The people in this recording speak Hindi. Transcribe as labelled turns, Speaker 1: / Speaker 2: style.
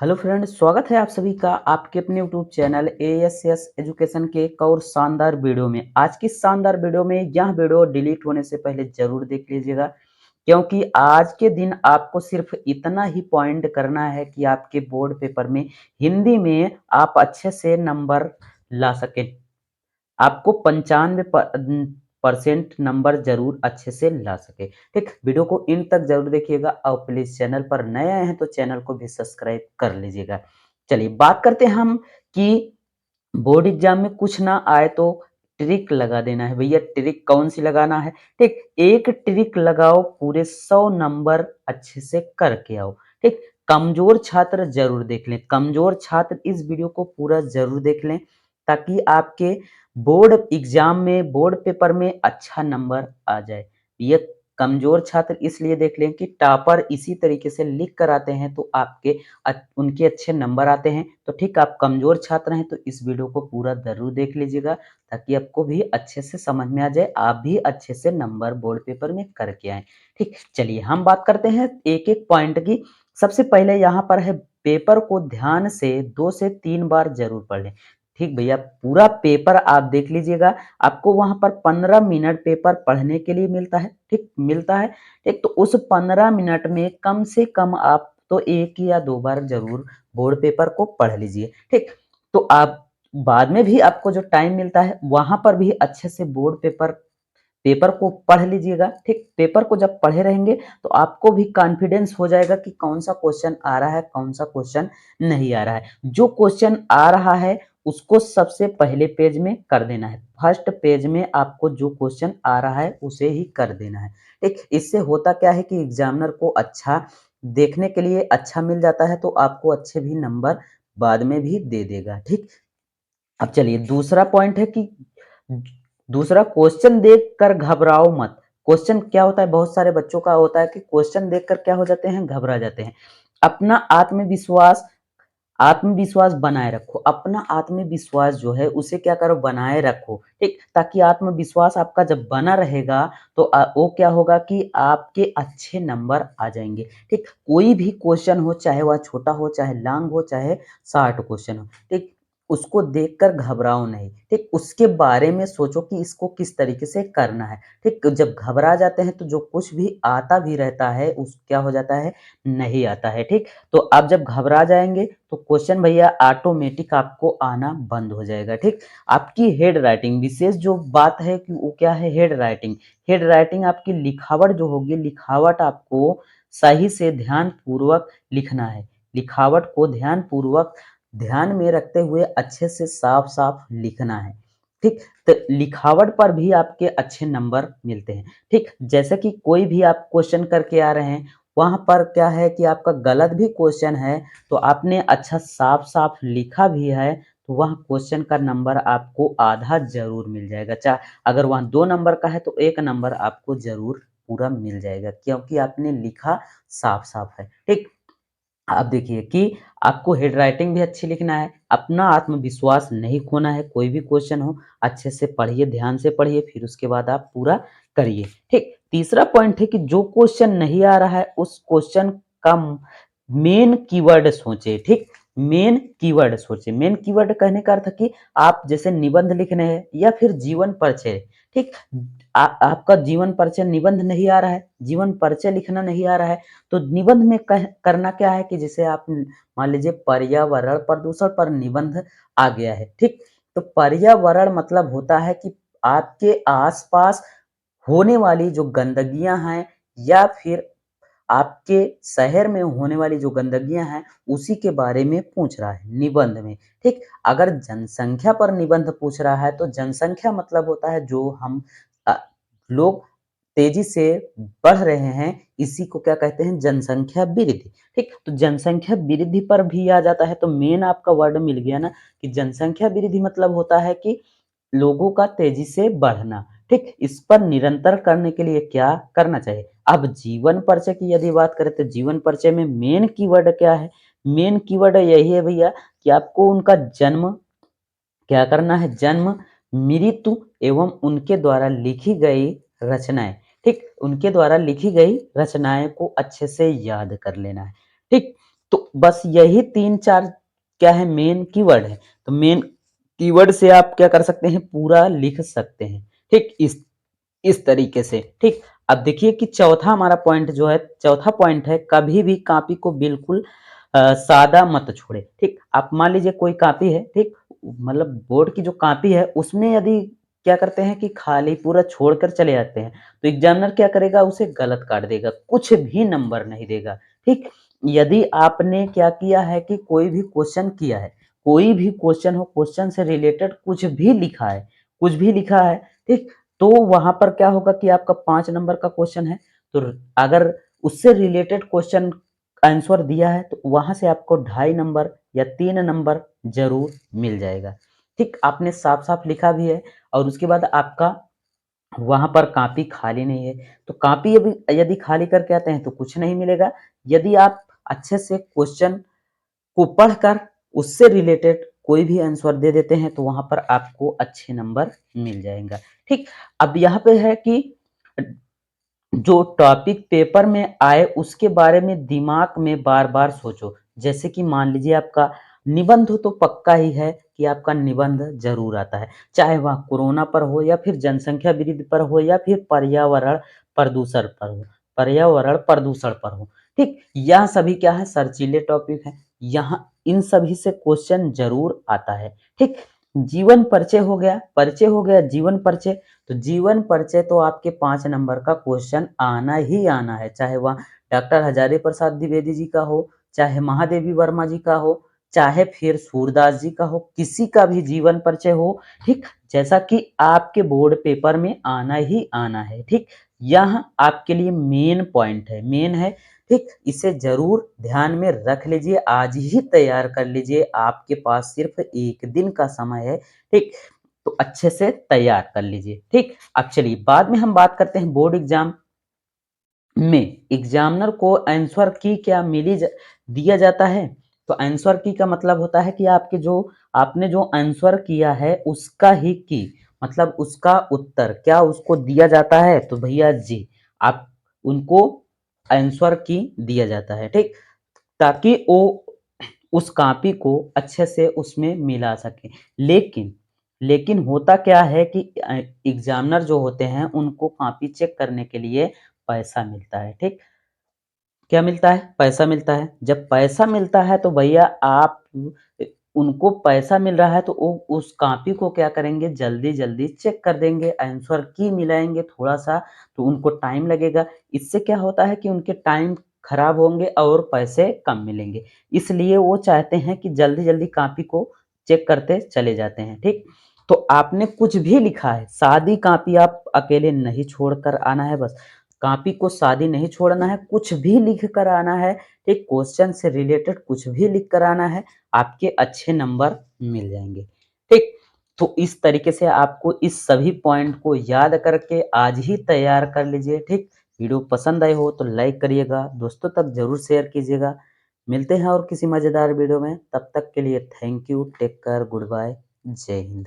Speaker 1: हेलो फ्रेंड्स, स्वागत है आप सभी का आपके अपने यूट्यूब चैनल एएसएस एजुकेशन के एक और शानदार वीडियो में। आज की शानदार वीडियो में यह वीडियो डिलीट होने से पहले जरूर देख लीजिएगा, क्योंकि आज के दिन आपको सिर्फ इतना ही पॉइंट करना है कि आपके बोर्ड पेपर में हिंदी में आप अच्छे से नंबर ला सकें। आपको 95% नंबर जरूर अच्छे से ला सके। ठीक, वीडियो को इन तक जरूर देखिएगा और प्लीज चैनल पर नए आए हैं तो चैनल को भी सब्सक्राइब कर लीजिएगा। चलिए बात करते हैं हम कि बोर्ड एग्जाम में कुछ ना आए तो ट्रिक लगा देना है। भैया ट्रिक कौन सी लगाना है? ठीक, एक ट्रिक लगाओ, पूरे 100 नंबर अच्छे से करके आओ। ठीक, कमजोर छात्र जरूर देख लें, कमजोर छात्र इस वीडियो को पूरा जरूर देख लें, ताकि आपके बोर्ड एग्जाम में बोर्ड पेपर में अच्छा नंबर आ जाए। ये कमजोर छात्र इसलिए देख लें कि टॉपर इसी तरीके से लिख कर आते हैं तो आपके उनके अच्छे नंबर आते हैं। तो ठीक, आप कमजोर छात्र हैं तो इस वीडियो को पूरा जरूर देख लीजिएगा, ताकि आपको भी अच्छे से समझ में आ जाए, आप भी अच्छे से नंबर बोर्ड पेपर में करके आए। ठीक, चलिए हम बात करते हैं एक एक पॉइंट की। सबसे पहले यहाँ पर है, पेपर को ध्यान से 2 से 3 बार जरूर पढ़ लें। ठीक भैया, पूरा पेपर आप देख लीजिएगा, आपको वहां पर 15 मिनट पेपर पढ़ने के लिए मिलता है। ठीक, मिलता है। ठीक, तो उस 15 मिनट में कम से कम आप तो 1 या 2 बार जरूर बोर्ड पेपर को पढ़ लीजिए। ठीक, तो आप बाद में भी आपको जो टाइम मिलता है वहां पर भी अच्छे से बोर्ड पेपर पेपर को पढ़ लीजिएगा। ठीक, पेपर को जब पढ़े रहेंगे तो आपको भी कॉन्फिडेंस हो जाएगा कि कौन सा क्वेश्चन आ रहा है, कौन सा क्वेश्चन नहीं आ रहा है। जो क्वेश्चन आ रहा है उसको सबसे पहले पेज में कर देना है। फर्स्ट पेज में आपको जो क्वेश्चन आ रहा है उसे ही कर देना है। ठीक, इससे होता क्या है कि एग्जामिनर को अच्छा देखने के लिए अच्छा मिल जाता है, तो आपको अच्छे भी नंबर बाद में भी दे देगा। ठीक, अब चलिए दूसरा पॉइंट है कि दूसरा, क्वेश्चन देखकर घबराओ मत। क्वेश्चन क्या होता है, बहुत सारे बच्चों का होता है कि क्वेश्चन देखकर क्या हो जाते हैं, घबरा जाते हैं। अपना आत्मविश्वास आत्मविश्वास बनाए रखो। अपना आत्मविश्वास जो है उसे क्या करो, बनाए रखो। ठीक, ताकि आत्मविश्वास आपका जब बना रहेगा तो वो क्या होगा कि आपके अच्छे नंबर आ जाएंगे। ठीक, कोई भी क्वेश्चन हो, चाहे वह छोटा हो, चाहे लॉन्ग हो, चाहे शॉर्ट क्वेश्चन हो, ठीक, उसको देखकर घबराओ नहीं। ठीक, उसके बारे में सोचो कि इसको किस तरीके से करना है। ठीक, जब घबरा जाते हैं तो जो कुछ भी आता भी रहता है उस क्या हो जाता है, नहीं आता है। ठीक, तो आप जब घबरा जाएंगे तो क्वेश्चन भैया ऑटोमेटिक आपको आना बंद हो जाएगा। ठीक, आपकी हेड राइटिंग विशेष जो बात है कि वो क्या है, हेड राइटिंग। हेड राइटिंग आपकी लिखावट जो होगी, लिखावट आपको सही से ध्यान पूर्वक लिखना है। लिखावट को ध्यान पूर्वक ध्यान में रखते हुए अच्छे से साफ साफ लिखना है। ठीक, तो लिखावट पर भी आपके अच्छे नंबर मिलते हैं। ठीक, जैसे कि कोई भी आप क्वेश्चन करके आ रहे हैं, वहां पर क्या है कि आपका गलत भी क्वेश्चन है तो आपने अच्छा साफ साफ लिखा भी है, तो वह क्वेश्चन का नंबर आपको आधा जरूर मिल जाएगा। चाहे अगर वहाँ 2 नंबर का है तो 1 नंबर आपको जरूर पूरा मिल जाएगा, क्योंकि आपने लिखा साफ साफ है। ठीक, आप देखिए कि आपको हेड राइटिंग भी अच्छी लिखना है, अपना आत्मविश्वास नहीं खोना है। कोई भी क्वेश्चन हो अच्छे से पढ़िए, ध्यान से पढ़िए, फिर उसके बाद आप पूरा करिए। ठीक, तीसरा पॉइंट है कि जो क्वेश्चन नहीं आ रहा है उस क्वेश्चन का मेन कीवर्ड सोचे। ठीक, मेन कीवर्ड सोचे। मेन कीवर्ड कहने का अर्थ कि आप जैसे निबंध लिखने हैं या फिर जीवन परिचय। ठीक, आपका जीवन परिचय निबंध नहीं आ रहा है, जीवन परिचय लिखना नहीं आ रहा है, तो निबंध में करना क्या है कि जैसे आप मान लीजिए पर्यावरण प्रदूषण पर निबंध आ गया है। ठीक, तो पर्यावरण मतलब होता है कि आपके आसपास होने वाली जो गंदगियां हैं, या फिर आपके शहर में होने वाली जो गंदगियां हैं उसी के बारे में पूछ रहा है निबंध में। ठीक, अगर जनसंख्या पर निबंध पूछ रहा है तो जनसंख्या मतलब होता है जो हम अ, लोग तेजी से बढ़ रहे हैं, इसी को क्या कहते हैं, जनसंख्या वृद्धि। ठीक, तो जनसंख्या वृद्धि पर भी आ जाता है, तो मेन आपका वर्ड मिल गया ना कि जनसंख्या वृद्धि मतलब होता है कि लोगों का तेजी से बढ़ना। ठीक, इस पर निरंतर करने के लिए क्या करना चाहिए। अब जीवन परिचय की यदि बात करें तो जीवन परिचय में मेन कीवर्ड क्या है, मेन कीवर्ड यही है भैया कि आपको उनका जन्म क्या करना है, जन्म, मृत्यु एवं उनके द्वारा लिखी गई रचनाएं। ठीक, उनके द्वारा लिखी गई रचनाएं को अच्छे से याद कर लेना है। ठीक, तो बस यही 3-4 क्या है मेन कीवर्ड है। तो मेन कीवर्ड से आप क्या कर सकते हैं पूरा लिख सकते हैं। ठीक इस तरीके से, ठीक। अब देखिए कि चौथा हमारा पॉइंट जो है, चौथा पॉइंट है कभी भी कॉपी को बिल्कुल सादा मत छोड़े, ठीक। आप मान लीजिए कोई कॉपी है, ठीक, मतलब बोर्ड की जो कॉपी है उसमें यदि क्या करते हैं कि खाली पूरा छोड़कर चले जाते हैं, तो एग्जामिनर क्या करेगा उसे गलत काट देगा, कुछ भी नंबर नहीं देगा, ठीक। यदि आपने क्या किया है कि कोई भी क्वेश्चन किया है, कोई भी क्वेश्चन हो, क्वेश्चन से रिलेटेड कुछ भी लिखा है, कुछ भी लिखा है, ठीक, तो वहां पर क्या होगा कि आपका 5 नंबर का क्वेश्चन है, तो अगर उससे रिलेटेड क्वेश्चन आंसर दिया है तो वहां से आपको 2.5 नंबर या 3 नंबर जरूर मिल जाएगा, ठीक। आपने साफ साफ लिखा भी है और उसके बाद आपका वहां पर कॉपी खाली नहीं है, तो कॉपी यदि खाली करके आते हैं तो कुछ नहीं मिलेगा। यदि आप अच्छे से क्वेश्चन को पढ़कर उससे रिलेटेड कोई भी आंसर दे देते हैं तो वहां पर आपको अच्छे नंबर मिल जाएगा, ठीक। अब यहाँ पे है कि जो टॉपिक पेपर में आए उसके बारे में दिमाग में बार-बार सोचो। जैसे कि मान लीजिए आपका निबंध तो पक्का ही है कि आपका निबंध ज़रूर आता है। चाहे वह कोरोना पर हो या फिर जनसंख्या वृद्धि पर हो या फिर पर्यावरण प्रदूषण पर हो। ठीक? यह सभी क्या है सर्चीले टॉपिक हैं। यहाँ इन सभी से क्वेश्चन ज़रूर आता है। ठीक? परिचय हो गया जीवन परिचय। तो जीवन परिचय तो आपके 5 नंबर का क्वेश्चन आना ही आना है, चाहे वह डॉक्टर हजारी प्रसाद द्विवेदी जी का हो, चाहे महादेवी वर्मा जी का हो, चाहे फिर सूरदास जी का हो, किसी का भी जीवन परिचय हो, ठीक। जैसा कि आपके बोर्ड पेपर में आना ही आना है, ठीक। यह आपके लिए मेन पॉइंट है, मेन है, ठीक। इसे जरूर ध्यान में रख लीजिए, आज ही तैयार कर लीजिए, आपके पास सिर्फ 1 दिन का समय है, ठीक। तो अच्छे से तैयार कर लीजिए, ठीक। अब चलिए बाद में हम बात करते हैं बोर्ड एग्जाम में एग्जामिनर को आंसर की क्या दिया जाता है। तो आंसर की का मतलब होता है कि आपने जो आंसर किया है उसका ही की मतलब उसका उत्तर क्या उसको दिया जाता है। तो भैया जी आप उनको आंसर की दिया जाता है, ठीक। ताकि वो उस कॉपी को अच्छे से उसमें मिला सके। लेकिन लेकिन होता क्या है कि एग्जामिनर जो होते हैं उनको कॉपी चेक करने के लिए पैसा मिलता है, ठीक। क्या मिलता है? पैसा मिलता है। जब पैसा मिलता है तो भैया आप उनको पैसा मिल रहा है तो वो उस कॉपी को क्या करेंगे जल्दी-जल्दी चेक कर देंगे, आंसर की मिलाएँगे थोड़ा-सा तो उनको टाइम लगेगा। इससे क्या होता है कि उनके टाइम खराब होंगे और पैसे कम मिलेंगे। इसलिए वो चाहते हैं कि जल्दी-जल्दी कॉपी को चेक करते चले जाते हैं, ठीक? तो आपने कुछ भी लिखा है, सादी कॉपी आप अकेले नहीं छोड़कर आना है बस। कॉपी को सादी नहीं छोड़ना है, कुछ भी लिख कर आना है, एक क्वेश्चन से रिलेटेड कुछ भी लिख कर आना है, आपके अच्छे नंबर मिल जाएँगे, ठीक? तो इस तरीके से आपको इस सभी पॉइंट को याद करके आज ही तैयार कर लीजिए, ठीक? वीडियो पसंद आई हो तो लाइक करिएगा, दोस्तों तक ज़रूर शेयर कीजिएगा। मिलते हैं और किसी मज़ेदार वीडियो में, तब तक के लिए thank you, take care, good bye, जय हिंद।